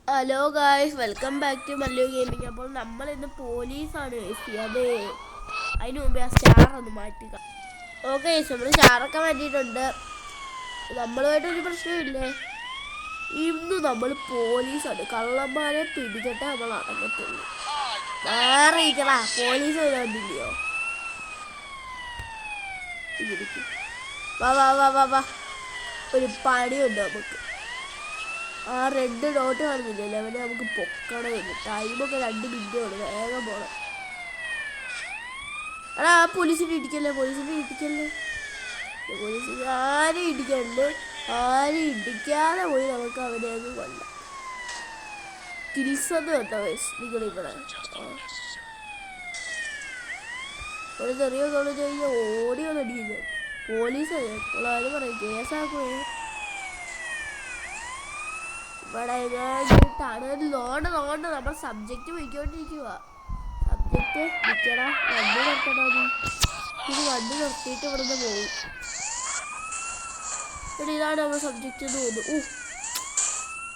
Hello guys, welcome back to Mallu gaming. അപ്പോൾ നമ്മൾ ഇന്ന് പോലീസാണ്. അതെ, അതിന് മുമ്പേ ആ സ്റ്റാർ ഒന്ന് മാറ്റുക. ഓക്കെ, നമ്മൾ സ്റ്റാറൊക്കെ മാറ്റിയിട്ടുണ്ട്. നമ്മളുമായിട്ടൊരു പ്രശ്നമില്ലേ. ഇന്ന് നമ്മൾ പോലീസാണ്. കള്ളന്മാരെ പിടിച്ചിട്ട് നമ്മൾ അടങ്ങത്തുള്ളൂ. വേറെ ഇരിക്കടാ, പോലീസ് കണ്ടില്ലയോ? വാ വാ വാ വാ വാ, ഒരു പണിയുണ്ട് നമുക്ക്. ആ റെഡ് ഡോട്ട് കാണുന്നില്ലല്ലോ, അവനെ നമുക്ക് പൊക്കണമില്ല. ടൈമൊക്കെ 2 മിനിറ്റ് ആണ്. വേഗം പോണം. എടാ, ആ പോലീസിനെ ഇടിക്കല്ലേ, പോലീസ് ആരും ഇടിക്കണ്ട്. ആരും ഇടിക്കാതെ പോയി നമുക്ക് അവനെ ഒന്ന് കൊല്ലാം. കിൽസെന്ന് കേട്ടോ വയസ്സ് നിങ്ങളിവിടെ. ഒരു ചെറിയ കോളേജ് കഴിഞ്ഞാൽ ഓടി വന്നടിക്കുന്നത് പോലീസാണ്. ആരും പറയും കേസാക്കുവേ. ഇവിടെ നോണ്ട് നമ്മൾ സബ്ജക്റ്റ് പോയിക്കൊണ്ടിരിക്കുക. സബ്ജക്റ്റ് നിൽക്കടാ, വണ്ടി നിർത്തണോ? ഇത് വണ്ടി നിർത്തിയിട്ട് ഇവിടുന്ന് പോകും. ഇവിടെ ഇതാണ് നമ്മൾ സബ്ജക്റ്റ് എന്ന് തോന്നുന്നു.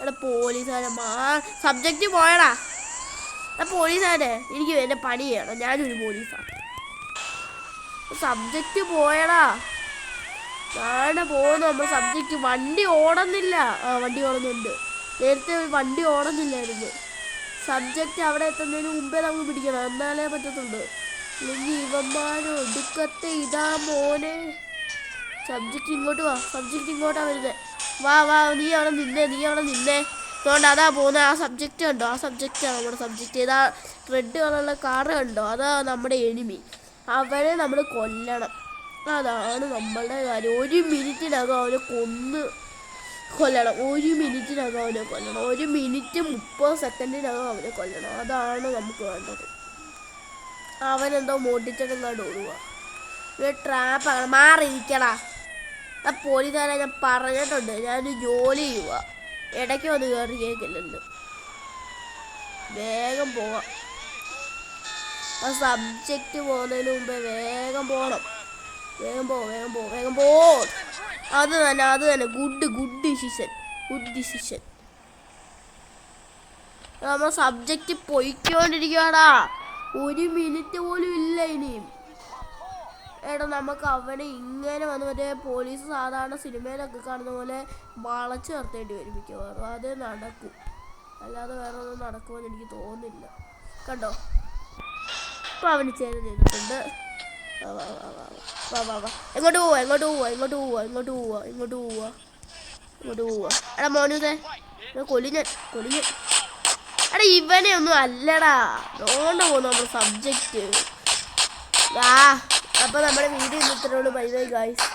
എടാ പോലീസുകാരെ സബ്ജക്റ്റ് പോയടാ. പോലീസുകാരെ, എനിക്ക് എൻ്റെ പണി ചെയ്യണം. ഞാനൊരു പോലീസാണ്. സബ്ജക്റ്റ് പോയടാ. ഞാനെ പോകുന്നു നമ്മൾ സബ്ജക്റ്റ്. വണ്ടി ഓടുന്നില്ല. വണ്ടി ഓടുന്നുണ്ട്. നേരത്തെ വണ്ടി ഓടുന്നില്ലായിരുന്നു. സബ്ജക്റ്റ് അവിടെ എത്തുന്നതിന് മുമ്പേ നമുക്ക് പിടിക്കണം, എന്നാലേ പറ്റത്തുള്ളൂ. അല്ലെങ്കിൽ ഇവന്മാരും ഒടുക്കത്തെ ഇതാ മോനെ. സബ്ജക്റ്റ് ഇങ്ങോട്ട് വാ, സബ്ജക്റ്റ് ഇങ്ങോട്ടാ വരുന്നത്. വാ വാ, നീ അവിടെ നിന്നേ. അതുകൊണ്ട് അതാ പോകുന്നത്. ആ സബ്ജക്റ്റ് കണ്ടോ? ആ സബ്ജക്റ്റാണ് നമ്മുടെ സബ്ജക്റ്റ്. ഇതാ റെഡ് കളറുള്ള കാറ് കണ്ടോ? അതാ നമ്മുടെ എനിമി. അവരെ നമ്മൾ കൊല്ലണം. അതാണ് നമ്മളുടെ കാര്യം. 1 മിനിറ്റിനകം അവനെ കൊല്ലണം. 1 മിനിറ്റിനകം അവനെ കൊല്ലണം. 1 മിനിറ്റ് 30 സെക്കൻഡിനകം അവനെ കൊല്ലണം. അതാണ് നമുക്ക് വേണ്ടത്. അവനെന്തോ മോട്ടിച്ചിട്ടെങ്ങാണ്ട് ഓടുക. ട്രാപ്പാണ്. മാറിയിരിക്കടാ. ആ പോലീസുകാരെ ഞാൻ പറഞ്ഞിട്ടുണ്ട്, ഞാനൊരു ജോലി ചെയ്യുക. ഇടയ്ക്ക് വന്ന് കയറി കേൾക്കില്ലല്ലോ. വേഗം പോവാം. ആ സബ്ജക്റ്റ് പോകുന്നതിന് മുമ്പേ വേഗം പോകണം. വേഗം പോ. അത് തന്നെ. Good decision. നമ്മൾ സബ്ജക്റ്റ് പൊയ്ക്കൊണ്ടിരിക്കുകയാടാ. 1 മിനിറ്റ് പോലും ഇല്ല ഇനിയും. എടാ, നമുക്ക് അവനെ ഇങ്ങനെ വന്ന് മറ്റേ പോലീസ് സാധാരണ സിനിമയിലൊക്കെ കാണുന്ന പോലെ വളച്ച് നിർത്തേണ്ടി വരും മിക്കവാറും. അത് നടക്കും, അല്ലാതെ വേറെ ഒന്നും നടക്കുമെന്ന് എനിക്ക് തോന്നുന്നില്ല. കണ്ടോ, ഇപ്പം അവന് ചേർന്നിട്ടുണ്ട്. വാ. എങ്ങോട്ട് പോവാ? എടാ മോനൂസേ, കൊലിഞ്ഞ. എടാ ഇവനെ ഒന്നും അല്ലടാ. അതുകൊണ്ട് പോകുന്നു നമ്മുടെ സബ്ജക്റ്റ്. അപ്പോൾ നമ്മുടെ വീഡിയോ ഇത്രയുള്ളൂ. Bye guys.